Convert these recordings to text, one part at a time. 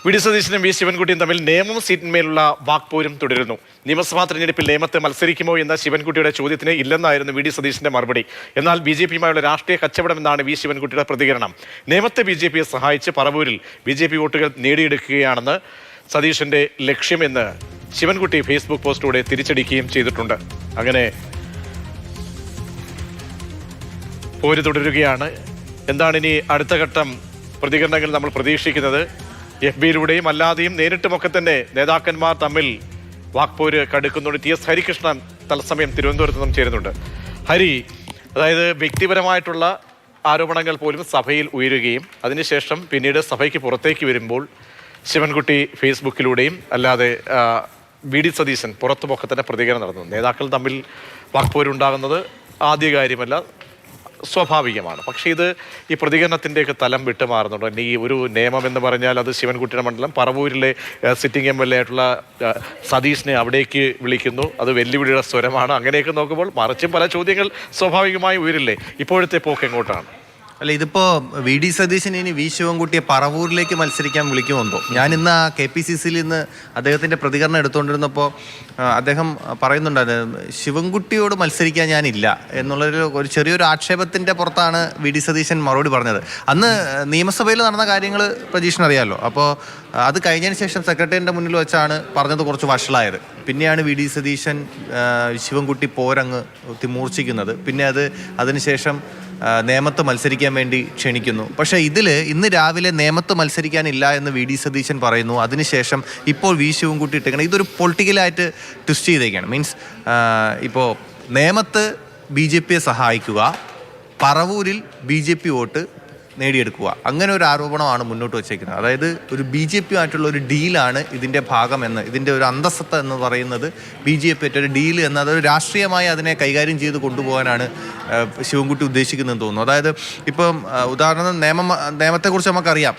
VD. സതീശനും V. ശിവൻകുട്ടിയും തമ്മിൽ നേമം സീറ്റിന്മേലുള്ള വാക്പോരും തുടരുന്നു. നിയമസഭാ തെരഞ്ഞെടുപ്പിൽ നേമത്ത് മത്സരിക്കുമോ എന്ന ശിവൻകുട്ടിയുടെ ചോദ്യത്തിന് ഇല്ലെന്നായിരുന്നു വി.ഡി. സതീശന്റെ മറുപടി. എന്നാൽ ബി.ജെ.പിയുമായുള്ള രാഷ്ട്രീയ കച്ചവടമെന്നാണ് വി. ശിവൻകുട്ടിയുടെ പ്രതികരണം. നേമത്തെ ബി.ജെ.പിയെ സഹായിച്ച് പറവൂരിൽ ബി.ജെ.പി വോട്ടുകൾ നേടിയെടുക്കുകയാണെന്ന് സതീശന്റെ ലക്ഷ്യമെന്ന് ശിവൻകുട്ടി ഫേസ്ബുക്ക് പോസ്റ്റിലൂടെ തിരിച്ചടിക്കുകയും ചെയ്തിട്ടുണ്ട്. അങ്ങനെ പോര് തുടരുകയാണ്. എന്താണ് ഇനി അടുത്ത ഘട്ടം പ്രതികരണങ്ങൾ നമ്മൾ പ്രതീക്ഷിക്കുന്നത്? FB-യിലൂടെയും അല്ലാതെയും നേരിട്ടുമൊക്കെ തന്നെ നേതാക്കന്മാർ തമ്മിൽ വാക്പോര് കടുക്കുന്നുണ്ട്. TS ഹരികൃഷ്ണൻ തത്സമയം തിരുവനന്തപുരത്ത് നിന്നും ചേരുന്നുണ്ട്. ഹരി, അതായത് വ്യക്തിപരമായിട്ടുള്ള ആരോപണങ്ങൾ പോലും സഭയിൽ ഉയരുകയും അതിനുശേഷം പിന്നീട് സഭയ്ക്ക് പുറത്തേക്ക് വരുമ്പോൾ ശിവൻകുട്ടി ഫേസ്ബുക്കിലൂടെയും അല്ലാതെ വി.ഡി. സതീശൻ പുറത്തുമൊക്കെ തന്നെ പ്രതികരണം നടന്നു. നേതാക്കൾ തമ്മിൽ വാക്പോരുണ്ടാകുന്നത് ആദ്യ കാര്യമല്ല, സ്വാഭാവികമാണ്. പക്ഷേ ഇത് ഈ പ്രതികരണത്തിൻ്റെയൊക്കെ തലം വിട്ടുമാറുന്നുണ്ട്. ഈ ഒരു നിയമം എന്ന് പറഞ്ഞാൽ അത് ശിവൻകുട്ടിയുടെ മണ്ഡലം പറവൂരിലെ സിറ്റിംഗ് MLA ആയിട്ടുള്ള സതീശനെ അവിടേക്ക് വിളിക്കുന്നു. അത് വെല്ലുവിളിയുടെ സ്വരമാണ്. അങ്ങനെയൊക്കെ നോക്കുമ്പോൾ മറിച്ചും പല ചോദ്യങ്ങൾ സ്വാഭാവികമായി ഉയരില്ലേ? ഇപ്പോഴത്തെ പോക്ക് എങ്ങോട്ടാണ്? അല്ല, ഇതിപ്പോ വി.ഡി. സതീശൻ ഇനി വി. ശിവൻകുട്ടിയെ പറവൂരിലേക്ക് മത്സരിക്കാൻ വിളിക്കുമെന്തോ. ഞാൻ ഇന്ന് KPCC-യിൽ നിന്ന് അദ്ദേഹത്തിന്റെ പ്രതികരണം എടുത്തുകൊണ്ടിരുന്നപ്പോൾ അദ്ദേഹം പറയുന്നുണ്ടായിരുന്നു, ശിവൻകുട്ടിയോട് മത്സരിക്കാൻ ഞാനില്ല എന്നുള്ളൊരു ചെറിയൊരു ആക്ഷേപത്തിന്റെ പുറത്താണ് വി.ഡി. സതീശൻ മറുപടി പറഞ്ഞത്. അന്ന് നിയമസഭയിൽ നടന്ന കാര്യങ്ങൾ പ്രതീക്ഷനറിയാമല്ലോ. അപ്പോൾ അത് കഴിഞ്ഞതിന് ശേഷം സെക്രട്ടറിയുടെ മുന്നിൽ വെച്ചാണ് പറഞ്ഞത് കുറച്ച് വഷളായത്. പിന്നെയാണ് വി.ഡി. സതീശൻ ശിവൻകുട്ടി പോരങ്ങ് മൂർച്ഛിക്കുന്നത്. പിന്നെ അതിനുശേഷം നേമത്ത് മത്സരിക്കാൻ വേണ്ടി ക്ഷണിക്കുന്നു. പക്ഷേ ഇന്ന് രാവിലെ നേമത്ത് മത്സരിക്കാനില്ല എന്ന് വി.ഡി. സതീശൻ പറയുന്നു. അതിനുശേഷം ഇപ്പോൾ വി. ശിവൻകുട്ടി ഇട്ടേക്കണം. ഇതൊരു പൊളിറ്റിക്കലായിട്ട് ട്വിസ്റ്റ് ചെയ്തേക്കാണ്. മീൻസ് ഇപ്പോൾ നേമത്ത് BJPയെ സഹായിക്കുക, പറവൂരിൽ BJP വോട്ട് നേടിയെടുക്കുക, അങ്ങനെ ഒരു ആരോപണമാണ് മുന്നോട്ട് വച്ചേക്കുന്നത്. അതായത് ഒരു BJPയുമായിട്ടുള്ള ഒരു ഡീലാണ് ഇതിൻ്റെ ഭാഗമെന്ന്, ഇതിൻ്റെ ഒരു അന്തസ്സത്ത എന്ന് പറയുന്നത് BJP ഒരു ഡീല് എന്ന്, അതൊരു രാഷ്ട്രീയമായി അതിനെ കൈകാര്യം ചെയ്ത് കൊണ്ടുപോകാനാണ് ശിവൻകുട്ടി ഉദ്ദേശിക്കുന്നതെന്ന് തോന്നുന്നു. അതായത് ഇപ്പം ഉദാഹരണം നിയമത്തെക്കുറിച്ച് നമുക്കറിയാം.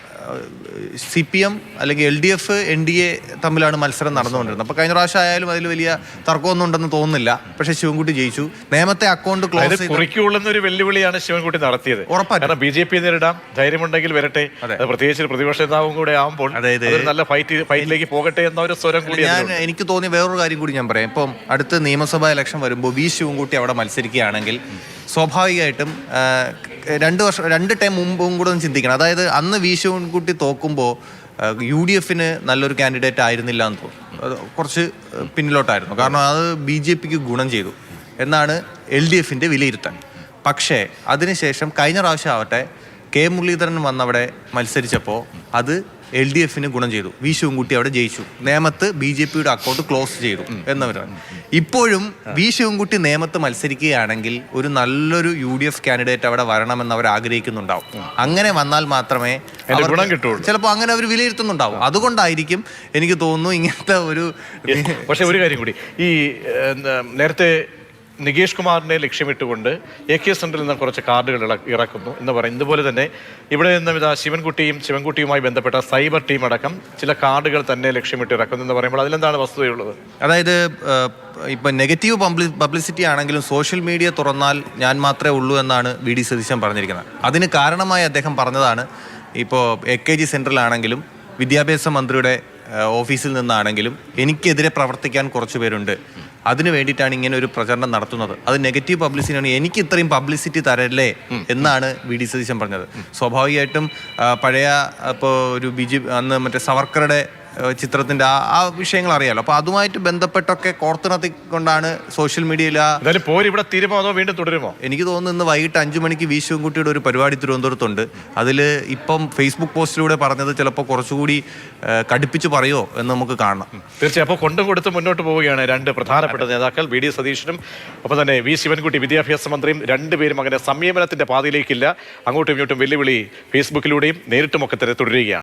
CPM അല്ലെങ്കിൽ LDF NDA തമ്മിലാണ് മത്സരം നടന്നുകൊണ്ടിരുന്നത്. അപ്പോൾ കഴിഞ്ഞ പ്രാവശ്യം ആയാലും അതിൽ വലിയ തർക്കമൊന്നും ഉണ്ടെന്ന് തോന്നുന്നില്ല. പക്ഷേ ശിവൻകുട്ടി ജയിച്ചു. നേമത്തെ അക്കൗണ്ട് ക്ലോസ് ഒരു വെല്ലുവിളിയാണ് ശിവൻകുട്ടി നടത്തിയത്. ഉറപ്പായിട്ടും BJP നേരിടാം, ധൈര്യമുണ്ടെങ്കിൽ വരട്ടെ. പ്രത്യേകിച്ച് പ്രതിപക്ഷ നേതാവും കൂടെ ആവുമ്പോൾ നല്ല ഫൈറ്റിലേക്ക് പോകട്ടെ എന്ന ഒരു സ്വരം കൂടി. എനിക്ക് തോന്നിയ വേറൊരു കാര്യം കൂടി ഞാൻ പറയാം. ഇപ്പം അടുത്ത നിയമസഭാ ഇലക്ഷൻ വരുമ്പോൾ വി. ശിവൻകുട്ടി അവിടെ മത്സരിക്കുകയാണെങ്കിൽ സ്വാഭാവികമായിട്ടും 2 ടൈം മുമ്പും കൂടെ ഒന്ന് ചിന്തിക്കണം. അതായത് അന്ന് വി. ശിവൻകുട്ടി തോക്കുമ്പോൾ UDFന് നല്ലൊരു കാൻഡിഡേറ്റ് ആയിരുന്നില്ല എന്ന് തോന്നുന്നു. കുറച്ച് പിന്നിലോട്ടായിരുന്നു. കാരണം അത് BJPക്ക് ഗുണം ചെയ്തു എന്നാണ് LDFന്റെ വിലയിരുത്തൽ. പക്ഷേ അതിനുശേഷം കഴിഞ്ഞ പ്രാവശ്യം ആവട്ടെ K. മുരളീധരൻ വന്നവിടെ മത്സരിച്ചപ്പോൾ അത് LDFന് ഗുണം ചെയ്തു. വി. ശിവൻകുട്ടി അവിടെ ജയിച്ചു. നേമത്ത് BJPയുടെ അക്കൗണ്ട് ക്ലോസ് ചെയ്തു എന്നവരാണ്. ഇപ്പോഴും വി. ശിവൻകുട്ടി നേമത്ത് മത്സരിക്കുകയാണെങ്കിൽ ഒരു നല്ലൊരു UDF കാൻഡിഡേറ്റ് അവിടെ വരണമെന്ന് അവർ ആഗ്രഹിക്കുന്നുണ്ടാവും. അങ്ങനെ വന്നാൽ മാത്രമേ ഗുണം കിട്ടുള്ളൂ. ചിലപ്പോൾ അങ്ങനെ അവർ വിലയിരുത്തുന്നുണ്ടാവും. അതുകൊണ്ടായിരിക്കും എനിക്ക് തോന്നുന്നു ഇങ്ങനത്തെ ഒരു. പക്ഷെ ഒരു കാര്യം കൂടി, ഈ നേരത്തെ നികേഷ് കുമാറിനെ ലക്ഷ്യമിട്ടുകൊണ്ട് AK സെന്ററിൽ നിന്ന് കുറച്ച് കാർഡുകൾ ഇറക്കുന്നു എന്ന് പറയും. ഇതുപോലെ തന്നെ ഇവിടെ നിന്ന് ശിവൻകുട്ടിയുമായി ബന്ധപ്പെട്ട സൈബർ ടീം അടക്കം ചില കാർഡുകൾ തന്നെ ലക്ഷ്യമിട്ട് ഇറക്കുന്നു എന്ന് പറയുമ്പോൾ അതിലെന്താണ് വസ്തുതയുള്ളത്? അതായത് ഇപ്പം നെഗറ്റീവ് പബ്ലിസിറ്റി ആണെങ്കിലും സോഷ്യൽ മീഡിയ തുറന്നാൽ ഞാൻ മാത്രമേ ഉള്ളൂ എന്നാണ് വി.ഡി. സതീശൻ പറഞ്ഞിരിക്കുന്നത്. അതിന് കാരണമായി അദ്ദേഹം പറഞ്ഞതാണ്, ഇപ്പോൾ AKG സെൻറ്ററിലാണെങ്കിലും വിദ്യാഭ്യാസ മന്ത്രിയുടെ ഓഫീസിൽ നിന്നാണെങ്കിലും എനിക്കെതിരെ പ്രവർത്തിക്കാൻ കുറച്ച് പേരുണ്ട്, അതിന് വേണ്ടിയിട്ടാണ് ഇങ്ങനെ ഒരു പ്രചരണം നടത്തുന്നത്. അത് നെഗറ്റീവ് പബ്ലിസിറ്റിയാണ്, എനിക്ക് ഇത്രയും പബ്ലിസിറ്റി തരല്ലേ എന്നാണ് വി.ഡി. സതീശൻ പറഞ്ഞത്. സ്വാഭാവികമായിട്ടും പഴയ ഇപ്പോൾ ഒരു അന്ന് മറ്റേ സവർക്കറുടെ ചിത്രത്തിന്റെ ആ വിഷയങ്ങൾ അറിയാലോ. അപ്പൊ അതുമായിട്ട് ബന്ധപ്പെട്ടൊക്കെ കോർത്തിണത്തിക്കൊണ്ടാണ് സോഷ്യൽ മീഡിയയിൽ ഇവിടെ തീരുമോ അതോ വീണ്ടും തുടരുമോ? എനിക്ക് തോന്നുന്നു ഇന്ന് വൈകിട്ട് 5 മണിക്ക് വി. ശിവൻകുട്ടിയുടെ ഒരു പരിപാടി തിരുവനന്തപുരത്തുണ്ട്. അതിൽ ഇപ്പം ഫേസ്ബുക്ക് പോസ്റ്റിലൂടെ പറഞ്ഞത് ചിലപ്പോൾ കുറച്ചുകൂടി കടുപ്പിച്ച് പറയുമോ എന്ന് നമുക്ക് കാണണം. തീർച്ചയായും. അപ്പോൾ കൊണ്ടും കൊടുത്ത് മുന്നോട്ട് പോവുകയാണ് 2 പ്രധാനപ്പെട്ട നേതാക്കൾ, വി.ഡി. സതീശനും ഒപ്പം തന്നെ വി. ശിവൻകുട്ടി വിദ്യാഭ്യാസ മന്ത്രിയും. 2 പേരും അങ്ങനെ സംയമനത്തിന്റെ പാതയിലേക്കില്ല. അങ്ങോട്ടും ഇങ്ങോട്ടും വെല്ലുവിളി ഫേസ്ബുക്കിലൂടെയും നേരിട്ടുമൊക്കെ തന്നെ തുടരുകയാണ്.